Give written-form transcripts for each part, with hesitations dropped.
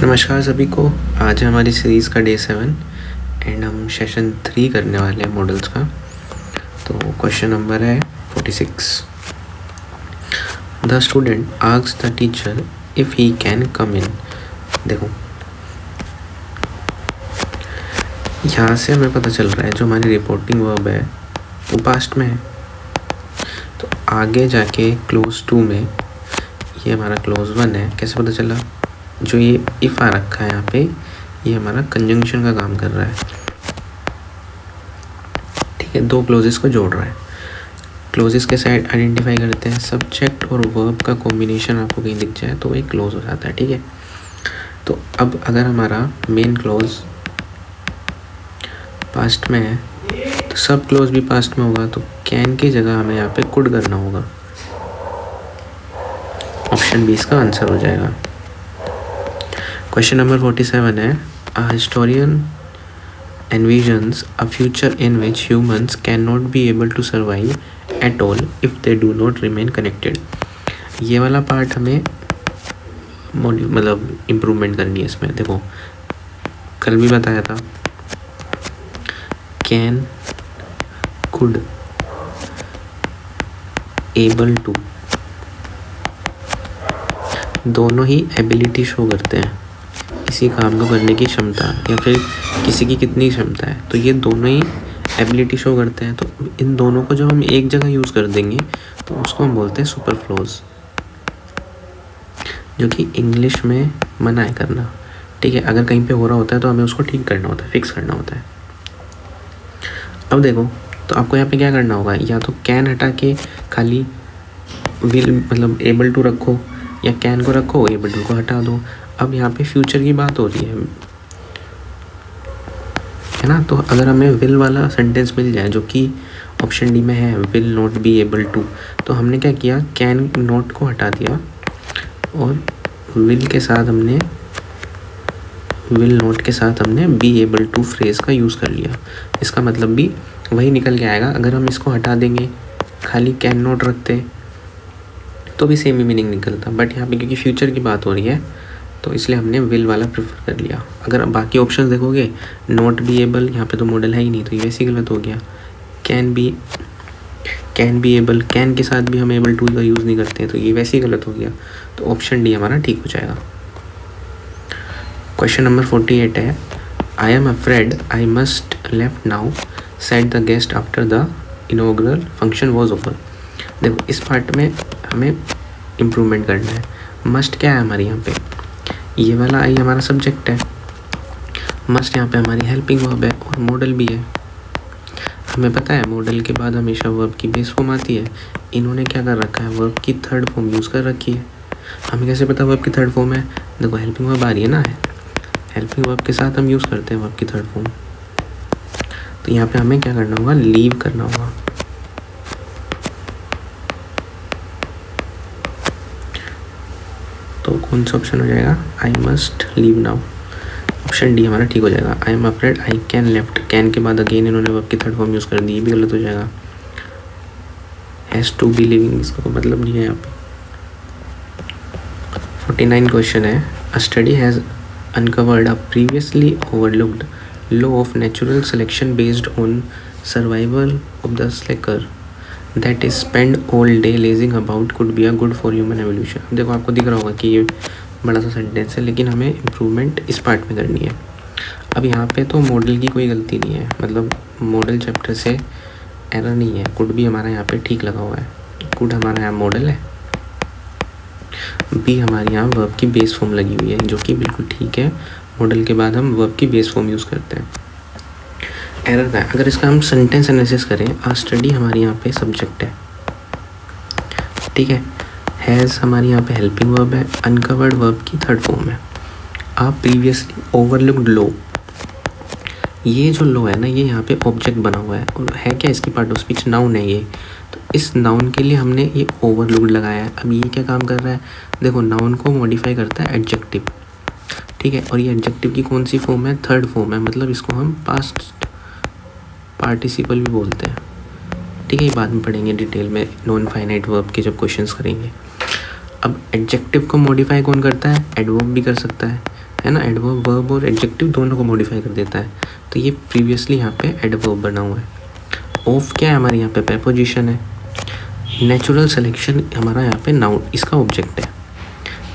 नमस्कार सभी को। आज है हमारी सीरीज़ का डे 7 एंड हम सेशन 3 करने वाले हैं मॉडल्स का। तो क्वेश्चन नंबर है 46। The student asks the teacher if he can come in. देखो यहाँ से हमें पता चल रहा है जो हमारी रिपोर्टिंग वर्ब है वो पास्ट में है, तो आगे जाके क्लोज 2 में ये हमारा क्लोज 1 है। कैसे पता चला? जो ये इफ़ आ रखा है यहाँ पे ये हमारा कंजंक्शन का काम कर रहा है। ठीक है, दो क्लोजेस को जोड़ रहा है। क्लोजेस के साइड आइडेंटिफाई करते हैं, सब्जेक्ट और वर्ब का कॉम्बिनेशन आपको कहीं दिख जाए तो एक क्लोज हो जाता है। ठीक है, तो अब अगर हमारा मेन क्लोज पास्ट में है तो सब क्लोज भी पास्ट में होगा, तो कैन की जगह हमें यहाँ पे कुड करना होगा। ऑप्शन बी इसका आंसर हो जाएगा। क्वेश्चन नंबर 47 है, a historian envisions a future in which humans cannot be able to survive at all if they do not remain connected। ये वाला पार्ट हमें मतलब इम्प्रूवमेंट करनी है इसमें। देखो कल भी बताया था, कैन, कुड, एबल टू दोनों ही एबिलिटी शो करते हैं, किसी काम को करने की क्षमता या फिर किसी की कितनी क्षमता है, तो ये दोनों ही एबिलिटी शो करते हैं। तो इन दोनों को जब हम एक जगह यूज़ कर देंगे तो उसको हम बोलते हैं सुपरफ्लोज, जो कि इंग्लिश में मना है करना। ठीक है, अगर कहीं पे हो रहा होता है तो हमें उसको ठीक करना होता है, फिक्स करना होता है। अब देखो तो आपको यहाँ पे क्या करना होगा, या तो कैन हटा के खाली विल मतलब एबल टू रखो, या कैन को रखो एबल टू को हटा दो। अब यहाँ पे फ्यूचर की बात हो रही है ना, तो अगर हमें विल वाला सेंटेंस मिल जाए जो कि ऑप्शन डी में है, will not be able to, तो हमने क्या किया, कैन नॉट को हटा दिया और विल नॉट के साथ हमने बी एबल टू फ्रेज का यूज़ कर लिया। इसका मतलब भी वही निकल के आएगा। अगर हम इसको हटा देंगे, खाली कैन नॉट रखते तो भी सेम ही मीनिंग निकलता, बट यहाँ पे क्योंकि फ्यूचर की बात हो रही है तो इसलिए हमने विल वाला प्रेफर कर लिया। अगर आप बाकी ऑप्शन देखोगे, नॉट बी एबल, यहाँ पे तो मॉडल है ही नहीं, तो ये वैसे ही गलत हो गया। कैन बी एबल, कैन के साथ भी हम एबल टू का यूज़ नहीं करते हैं, तो ये वैसे ही गलत हो गया। तो ऑप्शन डी हमारा ठीक हो जाएगा। क्वेश्चन नंबर 48 है, I am afraid I must left now said the guest after the inaugural function was over. देखो इस पार्ट में हमें इम्प्रूवमेंट करना है। मस्ट क्या है हमारी यहाँ पे, ये वाला आई हमारा सब्जेक्ट है, मस्ट यहाँ पे हमारी हेल्पिंग वर्ब है और मॉडल भी है। हमें पता है मॉडल के बाद हमेशा वर्ब की बेस फॉर्म आती है। इन्होंने क्या कर रखा है, वर्ब की थर्ड फॉर्म यूज़ कर रखी है। हमें कैसे पता वर्ब की थर्ड फॉर्म है? देखो हेल्पिंग वर्ब आ रही है ना, हेल्पिंग वर्ब के साथ हम यूज़ करते हैं वर्ब की थर्ड फॉर्म। तो यहाँ पे हमें क्या करना होगा, लीव करना होगा। तो कौन सा ऑप्शन हो जाएगा, I must leave now. Option D हमारा ठीक हो जाएगा। I am afraid I can left, can के बाद अगेन इन्होंने वर्ब की थर्ड फॉर्म यूज़ कर दी, ये भी गलत हो जाएगा। हैज़ टू बी लिविंग, इसका कोई मतलब नहीं है यहाँ पे। 49 क्वेश्चन है, a study has uncovered a previously overlooked law of natural selection based on survival of the slacker that is spend all day lazing about could be a good for human evolution. अब देखो आपको दिख रहा होगा कि ये बड़ा सा सेंटेंस है, लेकिन हमें इम्प्रूवमेंट इस पार्ट में करनी है। अब यहाँ पे तो मॉडल की कोई गलती नहीं है, मतलब मॉडल चैप्टर से एरर नहीं है। कुड भी हमारा यहाँ पे ठीक लगा हुआ है, कुड हमारा यहाँ मॉडल है, बी हमारे यहाँ वर्ब की बेस फॉर्म लगी हुई है, जो कि बिल्कुल ठीक है। मॉडल के बाद हम वर्ब की बेस फॉर्म यूज़ करते हैं। एरर का है, अगर इसका हम सेंटेंस एनालिसिस करें, आ स्टडी हमारे यहाँ पे सब्जेक्ट है, ठीक है। हैज़ हमारी यहाँ पे हेल्पिंग वर्ब है, अनकवर्ड वर्ब की थर्ड फॉर्म है। आ प्रीवियसली ओवरलुक्ड लो, ये जो लो है ना, ये यहाँ पे ऑब्जेक्ट बना हुआ है और है क्या, इसकी पार्ट ऑफ स्पीच नाउन है ये। तो इस नाउन के लिए हमने ये ओवरलुक्ड लगाया है। अब ये क्या काम कर रहा है, देखो नाउन को मॉडिफाई करता है एडजेक्टिव, ठीक है। और ये एडजेक्टिव की कौन सी फॉर्म है, थर्ड फॉर्म है, मतलब इसको हम पास्ट पार्टिसिपल भी बोलते हैं, ठीक है। ये बाद में पढ़ेंगे डिटेल में नॉन फाइनाइट वर्ब के जब क्वेश्चंस करेंगे। अब एडजेक्टिव को मॉडिफाई कौन करता है, एडवर्ब भी कर सकता है, है ना, एडवर्ब वर्ब और एडजेक्टिव दोनों को मॉडिफाई कर देता है। तो ये प्रीवियसली यहाँ पे एडवर्ब बना हुआ है। ऑफ क्या है हमारे यहाँ पे प्रीपोजिशन है। नेचुरल सिलेक्शन हमारा यहाँ पे नाउन इसका ऑब्जेक्ट है,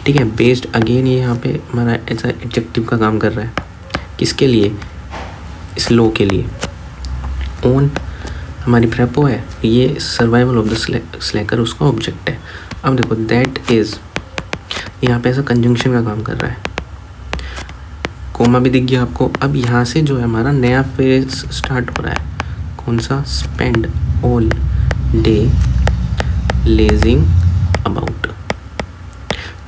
ठीक है। बेस्ड अगेन ये यहाँ पे हमारा ऐसा एडजेक्टिव का काम कर रहा है, किसके लिए, इस लॉ के लिए। ओन हमारी प्रेपो है, ये सर्वाइवल ऑफ द स्लैकर उसका ऑब्जेक्ट है। अब देखो दैट इज़ यहाँ पे ऐसा कंजंक्शन का काम कर रहा है, कोमा भी दिख गया आपको। अब यहाँ से जो है हमारा नया फेज स्टार्ट हो रहा है, कौन सा, spend all day lazing about.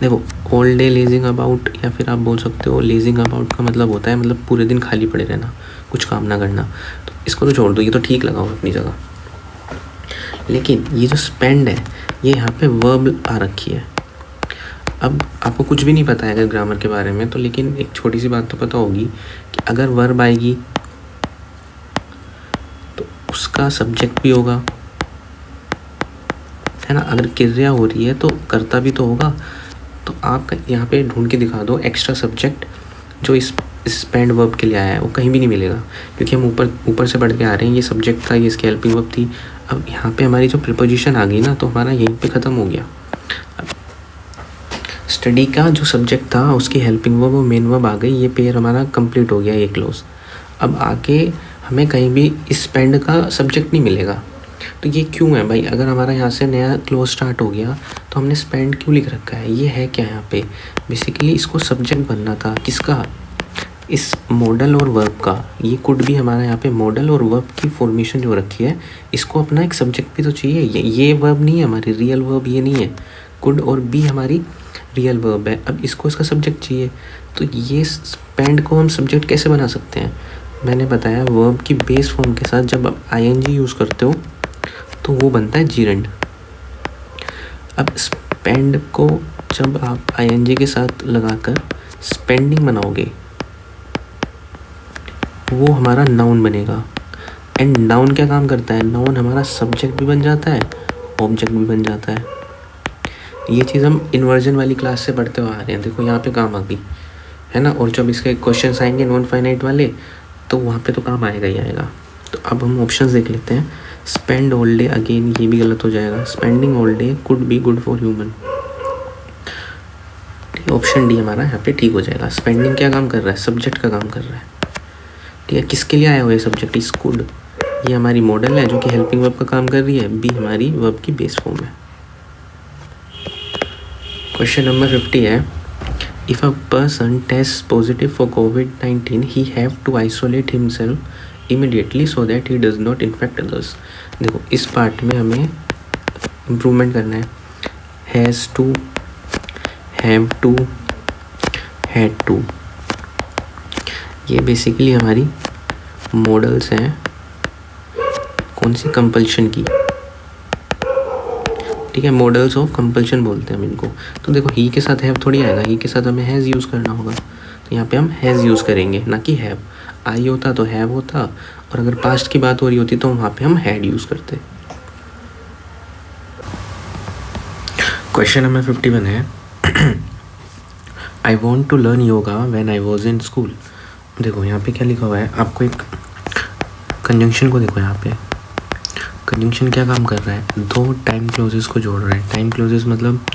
देखो ऑल डे लेजिंग अबाउट, या फिर आप बोल सकते हो लेजिंग अबाउट का मतलब होता है मतलब पूरे दिन खाली पड़े रहना, कुछ काम ना करना। तो इसको तो छोड़ दो, ये तो ठीक लगा हो अपनी जगह। लेकिन ये जो स्पेंड है ये यहाँ पे वर्ब आ रखी है। अब आपको कुछ भी नहीं पता है अगर ग्रामर के बारे में तो, लेकिन एक छोटी सी बात तो पता होगी कि अगर वर्ब आएगी तो उसका सब्जेक्ट भी होगा, है ना। अगर क्रिया हो रही है तो कर्ता भी तो होगा। तो आप यहाँ पे ढूंढ के दिखा दो एक्स्ट्रा सब्जेक्ट जो इस स्पेंड वर्ब के लिए आया है, वो कहीं भी नहीं मिलेगा, क्योंकि हम ऊपर से बढ़ के आ रहे हैं। ये सब्जेक्ट था, ये इसकी हेल्पिंग वर्ब थी। अब यहाँ पे हमारी जो प्रीपोजिशन आ गई ना, तो हमारा यहीं पे ख़त्म हो गया। स्टडी का जो सब्जेक्ट था उसकी हेल्पिंग वर्ब और मेन वर्ब आ गई, ये पेयर हमारा कंप्लीट हो गया, ये क्लोज। अब आके हमें कहीं भी इस स्पेंड का सब्जेक्ट नहीं मिलेगा। तो ये क्यों है भाई, अगर हमारा यहाँ से नया क्लोज स्टार्ट हो गया तो हमने स्पेंड क्यों लिख रखा है, ये है क्या यहाँ पे। बेसिकली इसको सब्जेक्ट बनना था, किसका, इस मॉडल और वर्ब का। ये कुड भी हमारा यहाँ पे मॉडल और वर्ब की फॉर्मेशन जो रखी है, इसको अपना एक सब्जेक्ट भी तो चाहिए। ये वर्ब नहीं है हमारी रियल वर्ब, ये नहीं है। कुड और बी हमारी रियल वर्ब है, अब इसको इसका सब्जेक्ट चाहिए। तो ये स्पेंड को हम सब्जेक्ट कैसे बना सकते हैं, मैंने बताया वर्ब की बेस फॉर्म के साथ जब आप आईएनजी यूज़ करते हो तो वो बनता है जीरेंड। अब स्पेंड को जब आप आईएनजी के साथ लगाकर स्पेंडिंग बनाओगे वो हमारा नाउन बनेगा। एंड नाउन क्या काम करता है, नाउन हमारा सब्जेक्ट भी बन जाता है, ऑब्जेक्ट भी बन जाता है। ये चीज़ हम इन्वर्जन वाली क्लास से पढ़ते हुए आ रहे हैं, देखो यहाँ पे काम आ गई, है ना। और जब इसके क्वेश्चन आएंगे नॉन फाइनाइट वाले तो वहाँ पे तो काम आएगा ही आएगा। तो अब हम ऑप्शंस देख लेते हैं। स्पेंड ऑल डे, अगेन ये भी गलत हो जाएगा। Spending all day could be good for human, option D हमारा यहाँ पे ठीक हो जाएगा। स्पेंडिंग क्या काम कर रहा है, सब्जेक्ट का काम कर रहा है, ठीक है। किसके लिए आया हुआ है सब्जेक्ट, इस कुड, ये हमारी मॉडल है जो कि हेल्पिंग वर्ब का काम कर रही है। बी हमारी वर्ब की बेस फॉर्म है। क्वेश्चन नंबर 50 है, if a person test positive for कोविड-19 he have to isolate himself immediately so that he does not infect others. देखो इस पार्ट में हमें इम्प्रूवमेंट करना है। Has to, have to, had to, ये बेसिकली हमारी मॉडल्स हैं कौन सी, कंपल्शन की, ठीक है। मॉडल्स ऑफ कंपल्शन बोलते हैं हम इनको। तो देखो ही के साथ हैव थोड़ी आएगा, ही के साथ हमें हैज़ यूज़ करना होगा। तो यहाँ पे हम हैज़ यूज़ करेंगे, ना कि हैव। आई होता तो हैव होता, और अगर पास्ट की बात हो रही होती तो वहाँ पे हम हैड यूज़ करते। क्वेश्चन नंबर 51 है, I want to learn yoga when I was in school. देखो यहाँ पे क्या लिखा हुआ है, आपको एक कंजंक्शन को देखो, यहाँ पे कंजंक्शन क्या काम कर रहा है, दो टाइम क्लोजेस को जोड़ रहा है। टाइम क्लोजेस मतलब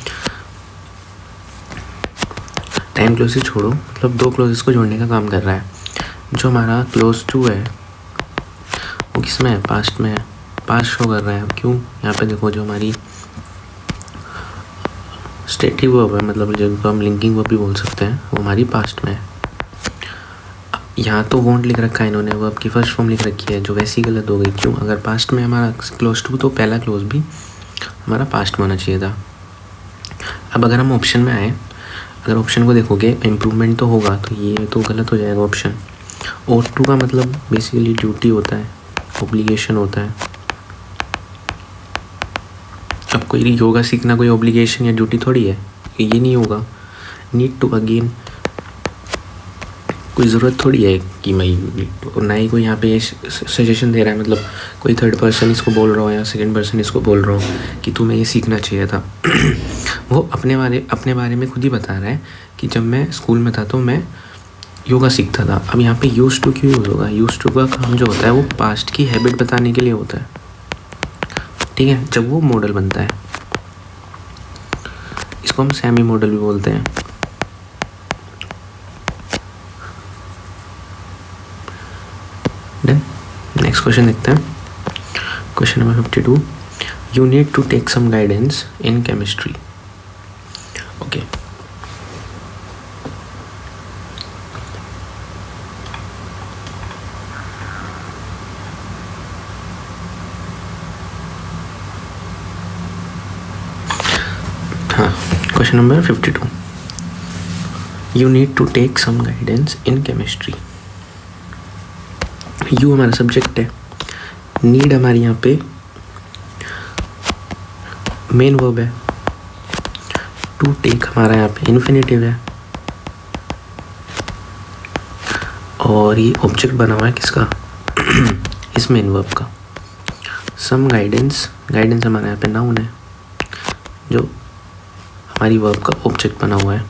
टाइम क्लोजेस छोड़ो, मतलब दो क्लोजेस को जोड़ने का काम कर रहा है। जो हमारा क्लोज टू है वो किस में है, पास्ट में है, पास्ट शो कर रहा है। क्यों, यहाँ पे देखो जो हमारी स्टेटिव वर्ब है, मतलब जिनको हम लिंकिंग वर्ब भी बोल सकते हैं, वो हमारी पास्ट में है। यहाँ तो वॉन्ट लिख रखा है इन्होंने, वर्ब की फर्स्ट फॉर्म लिख रखी है जो वैसी गलत हो गई। क्यों, अगर पास्ट में हमारा क्लोज टू तो पहला क्लोज भी हमारा पास्ट में होना चाहिए था। अब अगर हम ऑप्शन में आए, अगर ऑप्शन को देखोगे इम्प्रूवमेंट तो होगा, तो ये तो गलत हो जाएगा ऑप्शन। और टू का मतलब बेसिकली ड्यूटी होता है, ऑब्लिगेशन होता है। अब कोई योगा सीखना कोई ऑब्लिगेशन या ड्यूटी थोड़ी है, ये नहीं होगा। नीड टू अगेन कोई ज़रूरत थोड़ी है कि मैं, और ना ही कोई यहाँ पे सजेशन दे रहा है, मतलब कोई थर्ड पर्सन इसको बोल रहा हो या सेकंड पर्सन इसको बोल रहा हो कि तुम्हें ये सीखना चाहिए था। वो अपने बारे में खुद ही बता रहा है कि जब मैं स्कूल में था तो मैं योगा सीखता था। अब यहाँ पे यूज टू क्यों यूज़ होगा? यूज टू का काम जो होता है वो पास्ट की हैबिट बताने के लिए होता है, ठीक है, जब वो मॉडल बनता है। इसको हम सेमी मॉडल भी बोलते हैं। डन। नेक्स्ट क्वेश्चन देखते हैं। Question number 52, you need to take some guidance in chemistry. Okay, हाँ, question number 52, you need to take some guidance in chemistry. You हमारा सब्जेक्ट है, नीड हमारी यहाँ पे मेन वर्ब है, टू टेक हमारा यहाँ पे इन्फिनेटिव है, और ये ऑब्जेक्ट बना हुआ है किसका? इस मेन वर्ब का। सम गाइडेंस, गाइडेंस हमारा यहाँ पे नाउन है जो हमारी वर्ब का ऑब्जेक्ट बना हुआ है।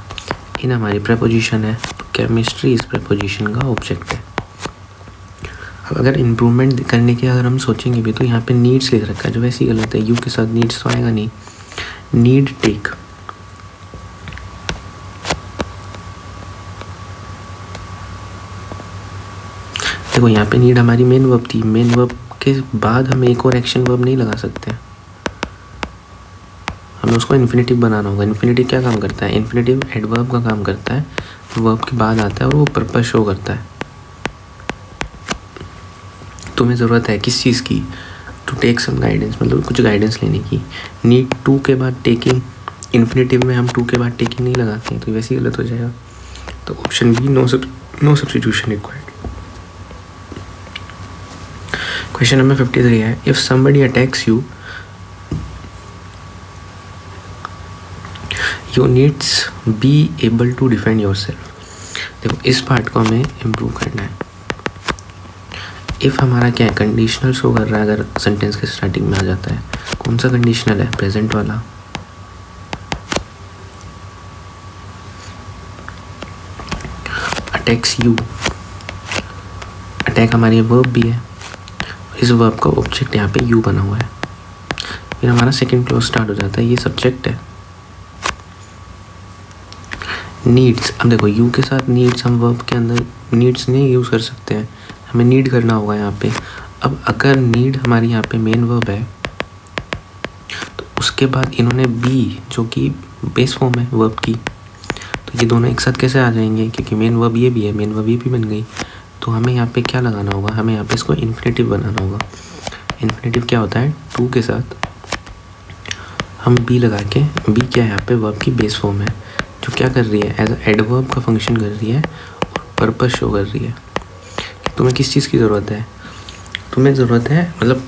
इन हमारी प्रेपोजिशन है, तो केमिस्ट्री इस प्रेपोजिशन का ऑब्जेक्ट है। अब अगर इम्प्रूवमेंट करने की अगर हम सोचेंगे भी तो यहाँ पे नीड्स लिख रखा है, जो वैसे ही गलत है। यू के साथ नीड्स तो आएगा नहीं। नीड टेक, देखो यहाँ पे नीड हमारी मेन वर्ब थी, मेन वर्ब के बाद हम एक और एक्शन वर्ब नहीं लगा सकते, हमें उसको इन्फिनेटिव बनाना होगा। इन्फिनेटिव क्या काम करता है? इन्फिनेटिव एडवर्ब का काम करता है, वर्ब के बाद आता है और वो पर्पस शो करता है। तुम्हें ज़रूरत है किस चीज़ की? टू टेक सम गाइडेंस, मतलब कुछ गाइडेंस लेने की। नीड टू के बाद टेकिंग, इन्फिनेटिव में हम टू के बाद टेकिंग नहीं लगाते हैं, तो वैसे ही गलत हो जाएगा। तो option B, no substitution required. Question number 53 है, if somebody attacks you, you needs be able to defend yourself. देखो इस पार्ट को हमें इम्प्रूव करना है। इफ़ हमारा क्या है? कंडीशनल शो कर रहा है अगर सेंटेंस के स्टार्टिंग में आ जाता है। कौन सा कंडीशनल है? प्रेजेंट वाला। अटैक्स यू, अटैक हमारी वर्ब भी है, इस वर्ब का ऑब्जेक्ट यहाँ पे यू बना हुआ है। फिर हमारा सेकंड क्लॉज स्टार्ट हो जाता है, ये सब्जेक्ट है। नीड्स, अब देखो यू के साथ नीड्स हम वर्ब के अंदर नीड्स नहीं यूज़ कर सकते हैं, हमें नीड करना होगा यहाँ पे। अब अगर नीड हमारी यहाँ पे मेन वर्ब है तो उसके बाद इन्होंने बी जो कि बेस फॉर्म है वर्ब की, तो ये दोनों एक साथ कैसे आ जाएंगे? क्योंकि मेन वर्ब ये भी है, मेन वर्ब ये भी बन गई। तो हमें यहाँ पे क्या लगाना होगा? हमें यहाँ पे इसको इन्फिनेटिव बनाना होगा। इन्फिनेटिव क्या होता है? टू के साथ हम बी लगा के, बी क्या है यहाँ पे? वर्ब की बेस फॉर्म है जो क्या कर रही है? एज अ एडवर्ब का फंक्शन कर रही है और पर्पस शो कर रही है। तुम्हें किस चीज़ की ज़रूरत है? तुम्हें ज़रूरत है, मतलब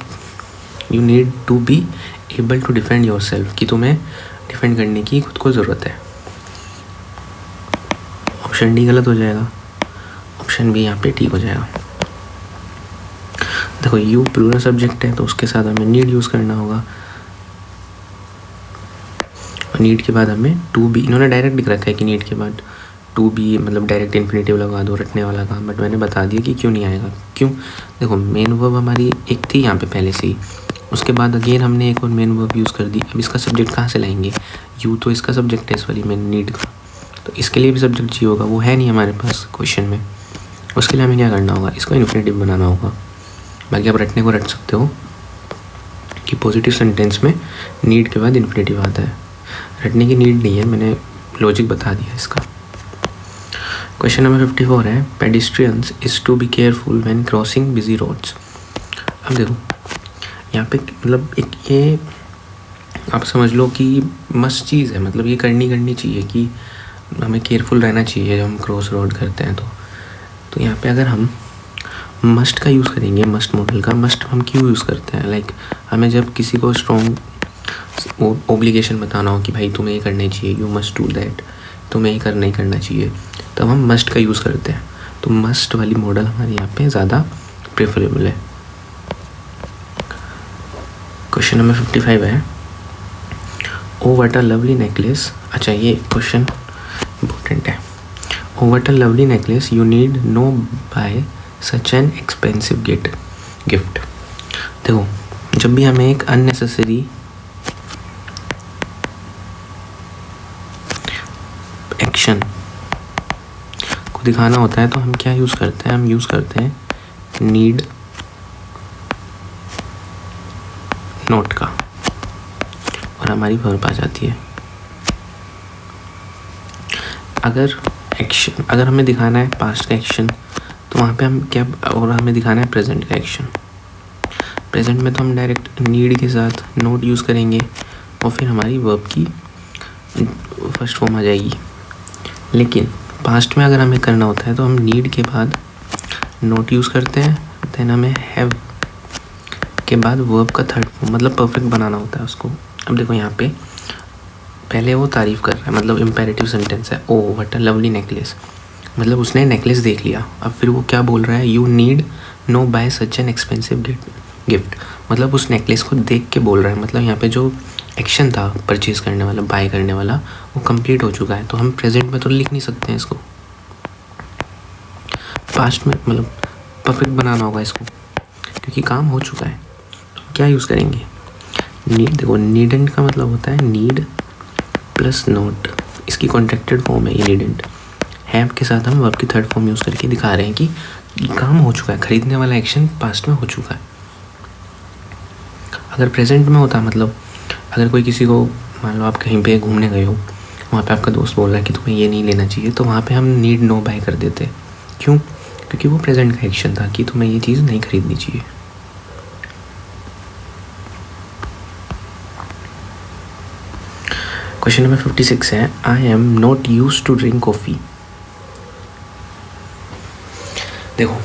you need to be able to defend yourself, कि तुम्हें डिफेंड करने की खुद को ज़रूरत है। ऑप्शन डी गलत हो जाएगा, ऑप्शन बी यहाँ पे ठीक हो जाएगा। देखो यू प्लूरल सब्जेक्ट है तो उसके साथ हमें नीड यूज़ करना होगा, और नीड के बाद हमें टू बी, इन्होंने डायरेक्ट लिख रखा है कि नीड के बाद टू बी, मतलब डायरेक्ट इन्फिनेटिव लगा दो, रटने वाला काम, बट मैंने बता दिया कि क्यों नहीं आएगा। क्यों? देखो मेन वर्ब हमारी एक थी यहाँ पे पहले से ही, उसके बाद अगेन हमने एक और मेन वर्ब यूज़ कर दी। अब इसका सब्जेक्ट कहाँ से लाएंगे? यू तो इसका सब्जेक्ट है इस वाली मेन नीड का, तो इसके लिए भी सब्जेक्ट चाहिए होगा, वो है नहीं हमारे पास क्वेश्चन में। उसके लिए हमें क्या करना होगा? इसको इन्फिनेटिव बनाना होगा। बाकी आप रटने को रट सकते हो कि पॉजिटिव सेंटेंस में नीड के बाद इन्फिनेटिव आता है, रटने की नीड नहीं है, मैंने लॉजिक बता दिया इसका। क्वेश्चन नंबर 54 है, pedestrians is to be careful when crossing busy roads. अब देखो यहाँ पे मतलब एक ये आप समझ लो कि मस्ट चीज़ है, मतलब ये करनी चाहिए कि हमें केयरफुल रहना चाहिए जब हम क्रॉस रोड करते हैं। तो यहाँ पे अगर हम मस्ट का यूज़ करेंगे, मस्ट मॉडल का, मस्ट हम क्यों यूज़ करते हैं? लाइक हमें जब किसी को स्ट्रॉन्ग ओब्लिगेशन बताना हो कि भाई तुम्हें ये करना चाहिए, यू मस्ट डू दैट, तुम्हें ये करना ही करना चाहिए, तब हम मस्ट का यूज़ करते हैं। तो मस्ट वाली मॉडल हमारे यहाँ पे ज़्यादा प्रेफरेबल है। क्वेश्चन नंबर 55 है, oh what a lovely necklace. अच्छा ये क्वेश्चन इम्पोर्टेंट है। What a lovely necklace, you need no buy such an expensive gift. देखो, जब भी हमें एक अननेसेसरी एक्शन को दिखाना होता है तो हम क्या यूज़ करते हैं? हम यूज़ करते हैं नीड नोट का, और हमारी वर्ब आ जाती है। अगर हमें दिखाना है पास्ट का एक्शन तो वहाँ पे हम क्या, और हमें दिखाना है प्रेजेंट का एक्शन। प्रेजेंट में तो हम डायरेक्ट नीड के साथ नोट यूज़ करेंगे और फिर हमारी वर्ब की फर्स्ट फॉर्म आ जाएगी। लेकिन पास्ट में अगर हमें करना होता है तो हम नीड के बाद नोट यूज़ करते हैं, देन हमें हैव के बाद वर्ब का थर्ड फॉर्म, मतलब परफेक्ट बनाना होता है उसको। अब देखो यहाँ पे पहले वो तारीफ़ कर रहा है, मतलब इम्पेरेटिव सेंटेंस है, oh what a lovely necklace, मतलब उसने नेकलेस देख लिया। अब फिर वो क्या बोल रहा है? You need no buy such an expensive gift, मतलब उस नेकलेस को देख के बोल रहा है। मतलब यहाँ पे जो एक्शन था परचेज़ करने वाला, बाय करने वाला, वो कंप्लीट हो चुका है। तो हम प्रेजेंट में तो लिख नहीं सकते हैं इसको, पास्ट में मतलब परफेक्ट बनाना होगा इसको, क्योंकि काम हो चुका है। तो क्या यूज़ करेंगे? नीड। देखो, नीडेंट का मतलब होता है नीड प्लस नोट, इसकी कॉन्ट्रैक्टेड फॉर्म है ये नीडेंट। हैव के साथ हम वर्ब की थर्ड फॉर्म यूज़ करके दिखा रहे हैं कि काम हो चुका है, खरीदने वाला एक्शन पास्ट में हो चुका है। अगर प्रेजेंट में होता, मतलब अगर कोई किसी को, मान लो आप कहीं पे घूमने गए हो, वहाँ पे आपका दोस्त बोल रहा है कि तुम्हें ये नहीं लेना चाहिए, तो वहाँ पे हम नीड नो बाय कर देते। क्यों? क्योंकि वो प्रेजेंट का एक्शन था कि तुम्हें ये चीज़ नहीं खरीदनी चाहिए। क्वेश्चन नंबर 56 है, I am not use to drink coffee. देखो,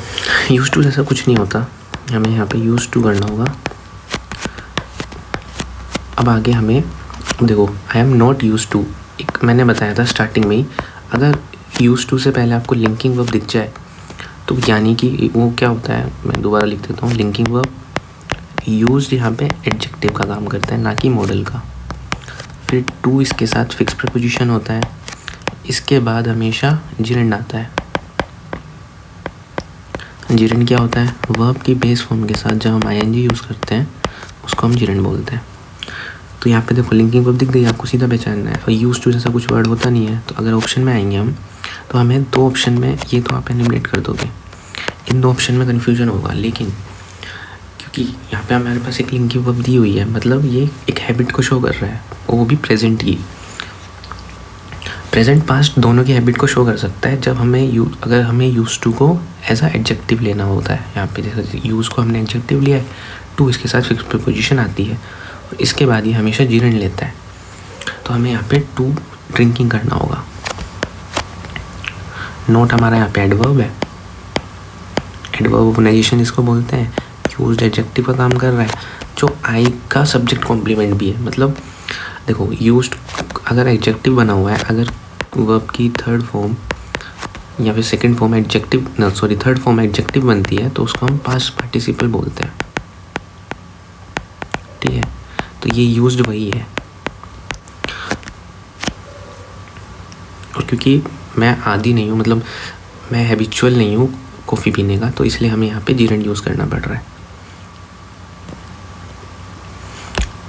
यूज टू जैसा कुछ नहीं होता, हमें यहाँ पे यूज टू करना होगा। अब आगे हमें देखो, I am not use to, एक मैंने बताया था स्टार्टिंग में ही, अगर यूज टू से पहले आपको लिंकिंग वर्ब दिख जाए तो यानी कि वो क्या होता है, मैं दोबारा लिख देता हूँ। लिंकिंग वर्ब यूज्ड यहाँ पे एडजेक्टिव का काम करता है, ना कि मॉडल का। फिर टू इसके साथ फिक्स प्रीपोजिशन होता है, इसके बाद हमेशा जिरेंड आता है। जिरेंड क्या होता है? वर्ब की बेस फॉर्म के साथ जब हम आईएनजी यूज़ करते हैं उसको हम जिरेंड बोलते हैं। तो यहाँ पे देखो, लिंकिंग वर्ब दिख गई, आपको सीधा पहचानना है। और यूज टू जैसा कुछ वर्ड होता नहीं है। तो अगर ऑप्शन में आएंगे हम, तो हमें दो ऑप्शन में, ये तो आप एलिमिनेट कर दोगे, इन दो ऑप्शन में कन्फ्यूजन होगा। लेकिन क्योंकि यहाँ पे हमारे पास एक लिंकिंग वर्ब दी हुई है, मतलब ये एक हैबिट को शो कर रहा है, वो भी प्रेजेंट की। प्रेजेंट पास्ट दोनों की हैबिट को शो कर सकता है जब हमें अगर हमें यूज टू को एज आ एडजेक्टिव लेना होता है। यहाँ पे जैसे यूज़ को हमने एडजेक्टिव लिया है, टू इसके साथ फिक्स प्रीपोजिशन आती है, और इसके बाद ये हमेशा जिरेंड लेता है। तो हमें यहाँ पे टू ड्रिंकिंग करना होगा। नोट हमारा यहाँ पे एडवर्ब है, एडवर्बनाइजेशन इसको बोलते हैं, यूज्ड एडजेक्टिव का काम कर रहा है, जो आई का सब्जेक्ट कॉम्प्लीमेंट भी है। मतलब देखो, यूज्ड अगर एडजेक्टिव बना हुआ है, अगर वर्ब की थर्ड फॉर्म या फिर second form adjective, third form adjective बनती है, तो उसको हम पास्ट पार्टिसिपल बोलते हैं। ठीक है, तो ये यूज्ड वही है। और क्योंकि मैं आदी नहीं हूँ, मतलब मैं हैबिचुअल नहीं हूँ कॉफ़ी पीने का, तो इसलिए हमें यहाँ पे जिरेंड यूज़ करना पड़ रहा है।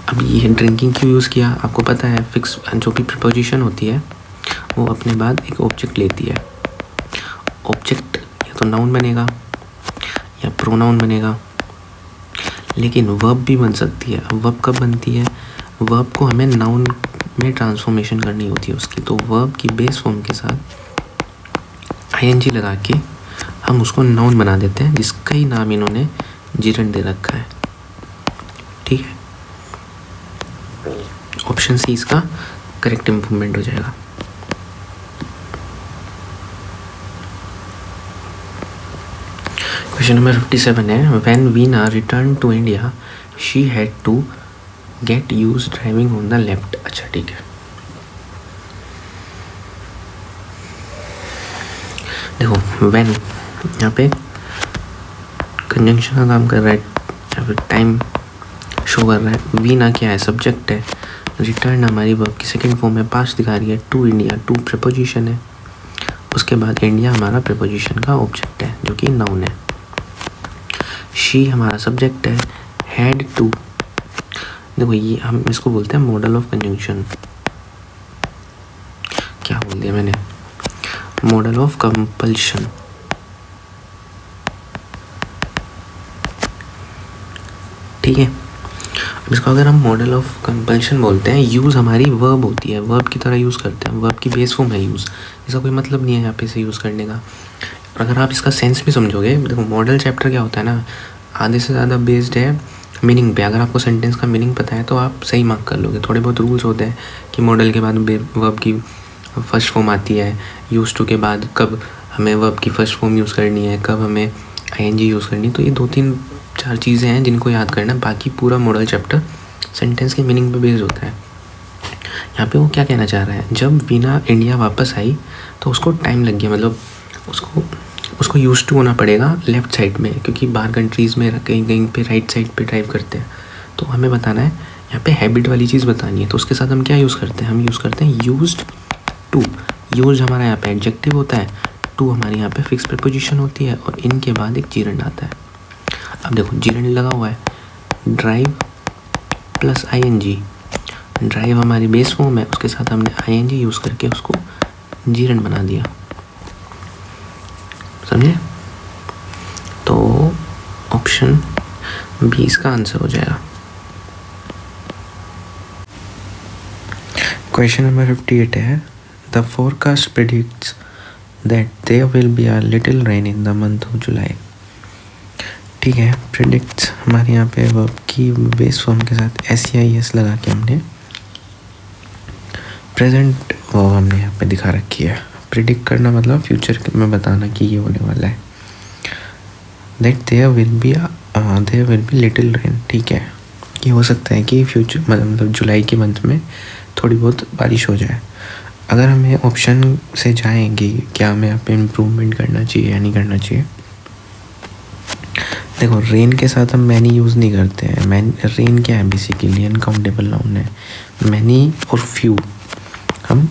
अब ये ड्रिंकिंग क्यों यूज़ किया? आपको पता है, फिक्स जो भी प्रीपोजिशन होती है वो अपने बाद एक ऑब्जेक्ट लेती है। ऑब्जेक्ट या तो नाउन बनेगा या प्रोनाउन बनेगा, लेकिन वर्ब भी बन सकती है। अब वर्ब कब बनती है? वर्ब को हमें नाउन में ट्रांसफॉर्मेशन करनी होती है उसकी, तो वर्ब की बेस फॉर्म के साथ आईएनजी लगा के हम उसको नाउन बना देते हैं, जिसका ही नाम इन्होंने जिरेंड दे रखा है। ठीक है, ऑप्शन सी इसका करेक्ट इम्प्रूवमेंट हो जाएगा। क्वेश्चन नंबर 57 है, when Veena return to India she had to get use driving on the left. अच्छा ठीक है, देखो व्हेन यहाँ पे कंजंक्शन का काम कर रहा है या फिर टाइम शो कर रहा है। वीना क्या है? सब्जेक्ट है। रिटर्न हमारी वर्ब की सेकंड फॉर्म है, पास्ट दिखा रही है। टू इंडिया, टू प्रीपोजिशन है, उसके बाद इंडिया हमारा प्रीपोजिशन का ऑब्जेक्ट है जो कि नाउन है। शी हमारा सब्जेक्ट है। हैड टू, देखो ये हम इसको बोलते हैं मॉडल ऑफ कंजंक्शन। क्या बोल दिया मैंने, मॉडल ऑफ कंपल्शन। ठीक है, अब इसको अगर हम मॉडल ऑफ कंपल्शन बोलते हैं, यूज़ हमारी वर्ब होती है, वर्ब की तरह यूज़ करते हैं, वर्ब की बेस फॉर्म है यूज़, इसका कोई मतलब नहीं है यहाँ पे इसे यूज़ करने का। अगर आप इसका सेंस भी समझोगे, देखो मॉडल चैप्टर क्या होता है ना, आधे से ज़्यादा बेस्ड है मीनिंग पे। अगर आपको सेंटेंस का मीनिंग पता है तो आप सही मार्क कर लोगे। थोड़े बहुत रूल्स होते हैं कि मॉडल के बाद वर्ब की फर्स्ट फॉर्म आती है, यूज़ टू के बाद कब हमें वर्ब की फर्स्ट फॉर्म यूज़ करनी है, कब हमें आईएनजी यूज़ करनी है। तो ये 2-3-4 चीज़ें हैं जिनको याद करना। बाकी पूरा मॉडल चैप्टर सेंटेंस के मीनिंग पे बेस्ड होता है। यहाँ पे वो क्या कहना चाह रहा है, जब वीना इंडिया वापस आई तो उसको टाइम लग गया, मतलब उसको यूज़ टू होना पड़ेगा लेफ़्ट साइड में, क्योंकि बाहर कंट्रीज़ में कहीं कहीं पे राइट साइड पे ड्राइव करते हैं। तो हमें बताना है यहाँ पे हैबिट वाली चीज़ बतानी है। तो उसके साथ हम क्या यूज़ करते हैं, हम यूज़ करते हैं यूज्ड टू। यूज हमारा यहाँ पे एडजेक्टिव होता है, टू हमारी यहाँ पे फिक्स प्रीपोजिशन होती है, और इनके बाद एक जीरंड आता है। अब देखो जीरंड लगा हुआ है, ड्राइव प्लस आईएनजी। ड्राइव हमारी बेस फॉर्म है, उसके साथ हमने आईएनजी यूज़ करके उसको जीरंड बना दिया। समझे? तो ऑप्शन बी इसका आंसर हो जाएगा। क्वेश्चन नंबर 58 है, the forecast predicts that there will be a little rain in the month of July. ठीक है, प्रेडिक्ट्स हमारे यहाँ पे वर्ब की बेस फॉर्म के साथ SEIS लगा के हमने प्रेजेंट वर्ब हमने यहाँ पे दिखा रखी है। प्रिडिक्ट करना मतलब फ्यूचर में बताना कि ये होने वाला है। That there will be little rain. ठीक है, ये हो सकता है कि फ्यूचर मतलब जुलाई के मंथ में थोड़ी बहुत बारिश हो जाए। अगर हमें ऑप्शन से जाएंगे क्या हमें यहाँ पे इम्प्रूवमेंट करना चाहिए या नहीं करना चाहिए। देखो रेन के साथ हम मैनी यूज़ नहीं करते हैं। रेन क्या है, बेसिकली अनकाउंटेबल नाउन है। मैनी और फ्यू हम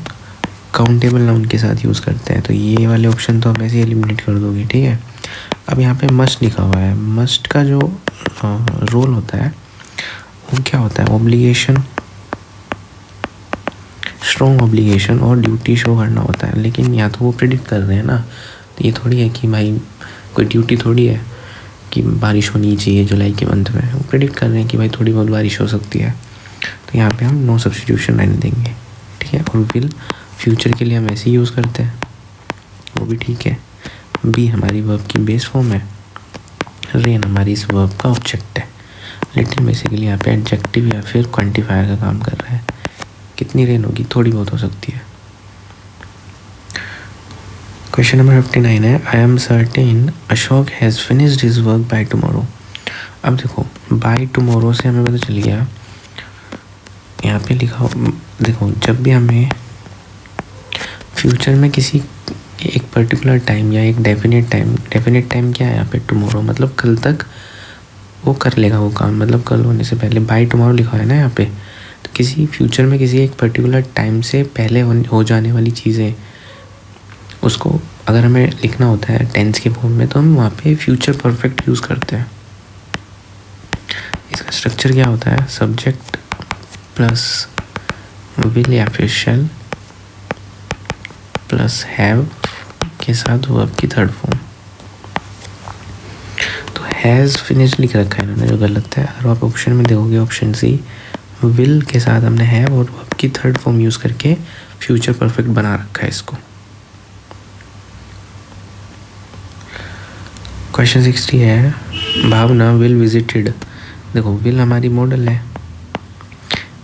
काउंटेबल नाउन के साथ यूज़ करते हैं। तो ये वाले ऑप्शन तो आप ऐसे एलिमिनेट कर दोगे। ठीक है, अब यहाँ पे मस्ट लिखा हुआ है। मस्ट का जो रोल होता है वो क्या होता है, ऑब्लिगेशन, स्ट्रॉन्ग ऑब्लिगेशन और ड्यूटी शो करना होता है। लेकिन या तो वो प्रेडिक्ट कर रहे हैं ना, तो ये थोड़ी है कि भाई कोई ड्यूटी थोड़ी है कि बारिश होनी चाहिए जुलाई के मंथ में। वो प्रेडिक्ट कर रहे हैं कि भाई थोड़ी बहुत बारिश हो सकती है। तो यहाँ पे हम नो सब्स्टिट्यूशन रहने देंगे। ठीक है, और विल फ्यूचर के लिए हम ऐसे ही यूज़ करते हैं, वो भी ठीक है। बी हमारी वर्ब की बेस फॉर्म है, रेन हमारी इस वर्ब का ऑब्जेक्ट है। लिटिल बेसिकली यहाँ पे एडजेक्टिव या फिर क्वांटिफायर का काम कर रहा है। कितनी रेन होगी, थोड़ी बहुत हो सकती है। क्वेश्चन नंबर 59 है, I am certain Ashok has finished his work by tomorrow. अब देखो बाय टुमारो से हमें पता चल गया, यहाँ पे लिखा हो, देखो जब भी हमें फ्यूचर में किसी एक पर्टिकुलर टाइम या एक डेफिनेट टाइम क्या है यहाँ पे, टुमारो मतलब कल तक वो कर लेगा वो काम, मतलब कल होने से पहले। बाय टुमारो लिखा है ना यहाँ पे, तो किसी फ्यूचर में किसी एक पर्टिकुलर टाइम से पहले हो जाने वाली चीज़ें, उसको अगर हमें लिखना होता है टेंस के फॉर्म में तो हम वहाँ पे फ्यूचर परफेक्ट यूज़ करते हैं। इसका स्ट्रक्चर क्या होता है, सब्जेक्ट प्लस विल या फिर शैल प्लस हैव के साथ वर्ब की थर्ड फॉर्म। तो हैज़ फिनिश लिख रखा है इन्होंने, जो गलत है। अगर आप ऑप्शन में देखोगे ऑप्शन सी, विल के साथ हमने हैव और वर्ब की थर्ड फॉर्म यूज़ करके फ्यूचर परफेक्ट बना रखा है इसको। क्वेश्चन 60 है, भावना विल विजिटेड। देखो विल हमारी मॉडल है,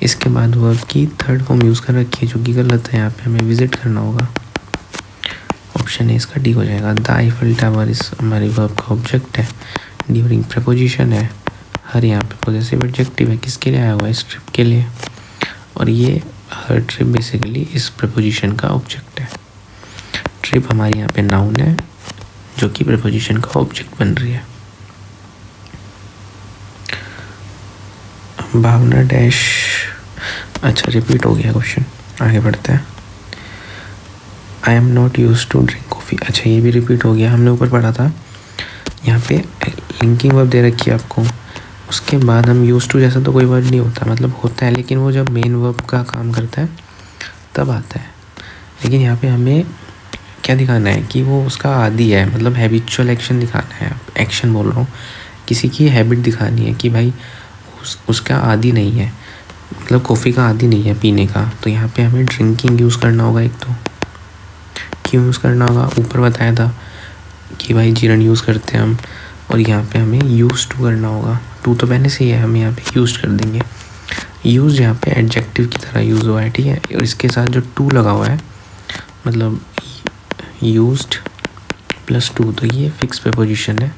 इसके बाद वर्ब की थर्ड फॉर्म यूज़ कर रखी है जो कि गलत है। यहाँ पे हमें विजिट करना होगा। ऑप्शन ए इसका डी हो जाएगा। द आईफिल टावर इस हमारी वर्ब का ऑब्जेक्ट है। ड्यूरिंग प्रपोजिशन है। हर यहाँ पे पॉजेसिव एडजेक्टिव है, किसके लिए आया हुआ है, इस ट्रिप के लिए। और ये हर ट्रिप बेसिकली इस प्रपोजिशन का ऑब्जेक्ट है। ट्रिप हमारी यहाँ पे नाउन है जो कि प्रपोजिशन का ऑब्जेक्ट बन रही है। भावना डैश, अच्छा रिपीट हो गया क्वेश्चन, आगे बढ़ते हैं। I am not use to drink coffee. अच्छा ये भी रिपीट हो गया, हमने ऊपर पढ़ा था यहाँ पे लिंकिंग वर्ब दे रखी है आपको, उसके बाद हम यूज टू जैसा तो कोई वर्ड नहीं होता, मतलब होता है लेकिन वो जब मेन वर्ब का काम करता है तब आता है। लेकिन यहाँ पे हमें क्या दिखाना है कि वो उसका आदी है, मतलब हैबिचुअल एक्शन दिखाना है। एक्शन बोल रहा हूँ, किसी की हैबिट दिखानी है कि भाई उसका आदी नहीं है, मतलब कॉफ़ी का आदी नहीं है पीने का। तो यहाँ पे हमें ड्रिंकिंग यूज़ करना होगा। एक तो क्यों यूज़ करना होगा, ऊपर बताया था कि भाई जीरन यूज़ करते हैं हम, और यहाँ पे हमें यूज़ टू करना होगा। टू तो पहले से ही है, हम यहाँ पे यूज़ कर देंगे। यूज़ यहाँ पे एडजेक्टिव की तरह यूज़ हुआ है, ठीक है। और इसके साथ जो टू लगा हुआ है, मतलब यूज्ड प्लस टू, तो ये फिक्स प्रीपोजिशन है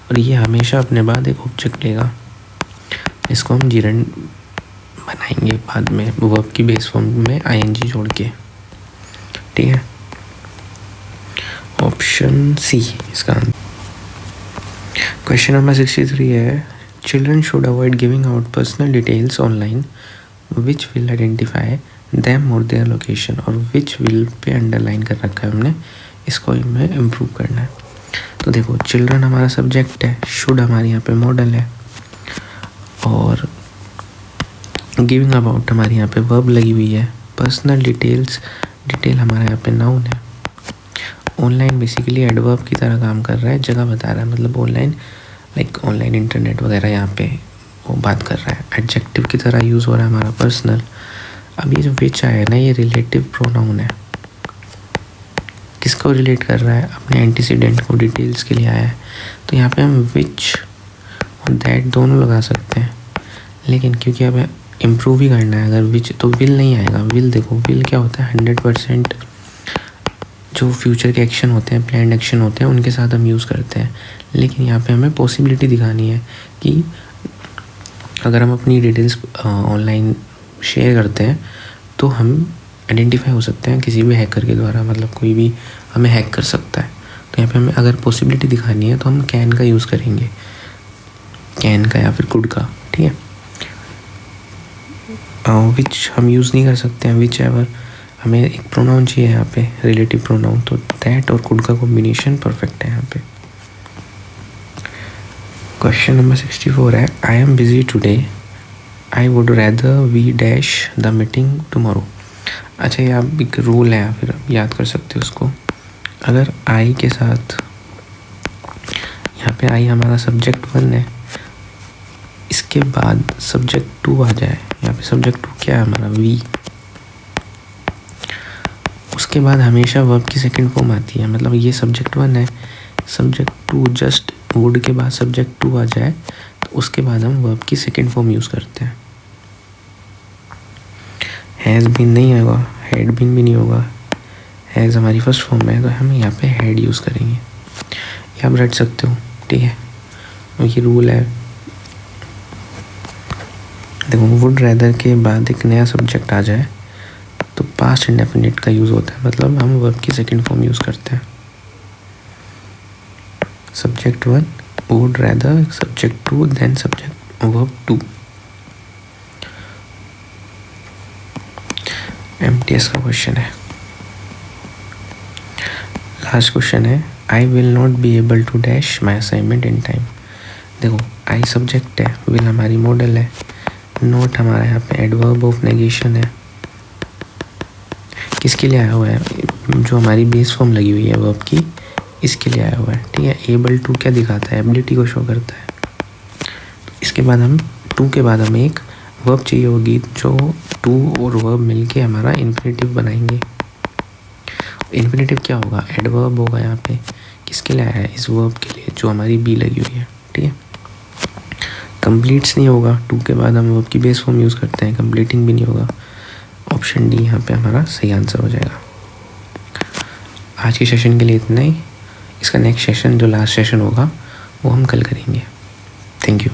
और ये हमेशा अपने बाद एक ऑब्जेक्ट लेगा। इसको हम जीरन बनाएंगे बाद में वर्ब की बेस फॉर्म में आईएनजी जोड़ के, ठीक है। ऑप्शन सी इसका आंसर। क्वेश्चन नंबर 63 है, children should avoid giving out personal details online which will identify them और देयर लोकेशन, और विच विल पे अंडरलाइन कर रखा है हमने, इसको हमें इम्प्रूव करना है। तो देखो चिल्ड्रन हमारा सब्जेक्ट है, शुड हमारे यहाँ पे मॉडल है, और गिविंग अबाउट हमारे यहाँ पे वर्ब लगी हुई है, पर्सनल डिटेल्स, डिटेल हमारे यहाँ पे नाउन है। ऑनलाइन बेसिकली एडवर्ब की तरह काम कर रहा है, जगह बता रहा है, मतलब ऑनलाइन लाइक ऑनलाइन इंटरनेट वगैरह यहाँ पे वो बात कर रहा है। एडजेक्टिव की तरह यूज़ हो रहा है हमारा पर्सनल। अब ये जो विच आया है ना, ये रिलेटिव प्रोनाउन है, किसको रिलेट कर रहा है, अपने एंटीसीडेंट को, डिटेल्स के लिए आया है। तो यहाँ पे हम विच और दैट दोनों लगा सकते हैं, लेकिन क्योंकि अब इम्प्रूव ही करना है, अगर विच तो विल नहीं आएगा। विल देखो, विल क्या होता है, 100% जो फ्यूचर के एक्शन होते हैं, प्लान्ड एक्शन होते हैं, उनके साथ हम यूज़ करते हैं। लेकिन यहाँ पे हमें पॉसिबिलिटी दिखानी है कि अगर हम अपनी डिटेल्स ऑनलाइन शेयर करते हैं तो हम आइडेंटिफाई हो सकते हैं किसी भी हैकर के द्वारा, मतलब कोई भी हमें हैक कर सकता है। तो यहाँ पे हमें अगर पॉसिबिलिटी दिखानी है तो हम कैन का यूज़ करेंगे, कैन का या फिर कुड का, ठीक है। विच हम यूज़ नहीं कर सकते हैं, विच एवर, हमें एक प्रोनाउन चाहिए यहाँ पे, रिलेटिव प्रोनाउन। तो दैट और कुड का कॉम्बिनेशन परफेक्ट है यहाँ पे। क्वेश्चन नंबर 64 है, I am busy today, I would rather we dash the meeting tomorrow. अच्छा ये आप एक रूल है, फिर आप याद कर सकते हो उसको। अगर आई के साथ, यहाँ पे आई हमारा सब्जेक्ट 1 है, इसके बाद सब्जेक्ट 2 आ जाए, यहाँ पे सब्जेक्ट 2 क्या है हमारा, वी, उसके बाद हमेशा वर्ब की सेकंड फॉर्म आती है। मतलब ये सब्जेक्ट 1 है, सब्जेक्ट 2 जस्ट वुड के बाद सब्जेक्ट 2 आ जाए तो उसके बाद हम वर्ब की सेकंड फॉर्म यूज़ करते हैं। हैज़ बीन नहीं होगा, हैड बीन भी नहीं होगा, हैज़ हमारी फर्स्ट फॉर्म है तो हम यहाँ पे हैड यूज़ करेंगे। ये आप रट सकते हो, ठीक है। ये रूल है। देखो वुड रैदर के बाद एक नया सब्जेक्ट आ जाए तो पास्ट इंडेफिनिट का यूज़ होता है, मतलब हम वर्ब की सेकंड फॉर्म यूज़ करते हैं। Subject 1 would rather, subject 2 then subject verb 2। MTS का क्वेश्चन है, लास्ट क्वेश्चन है, I will not be able to dash my assignment in time. देखो आई सब्जेक्ट है, विल हमारी मॉडल है, नॉट हमारा यहाँ पे एडवर्ब ऑफ नेगेशन है। किसके लिए आया हुआ है, जो हमारी बेस फॉर्म लगी हुई है वर्ब की, इसके लिए आया हुआ है, ठीक है। एबल टू क्या दिखाता है, एबिलिटी को शो करता है। इसके बाद हम टू के बाद हमें एक वर्ब चाहिए होगी, जो टू और वर्ब मिलके हमारा इन्फिनेटिव बनाएंगे। इन्फिनेटिव क्या होगा, एडवर्ब होगा यहाँ पे। किसके लिए आया है, इस वर्ब के लिए जो हमारी बी लगी हुई है, ठीक है। कंप्लीट्स नहीं होगा, टू के बाद हम वर्ब की बेस फॉर्म यूज़ करते हैं, कंप्लीटिंग भी नहीं होगा। ऑप्शन डी यहाँ पे हमारा सही आंसर हो जाएगा। आज के सेशन के लिए इतना ही। इसका नेक्स्ट सेशन जो लास्ट सेशन होगा वो हम कल करेंगे। Thank you.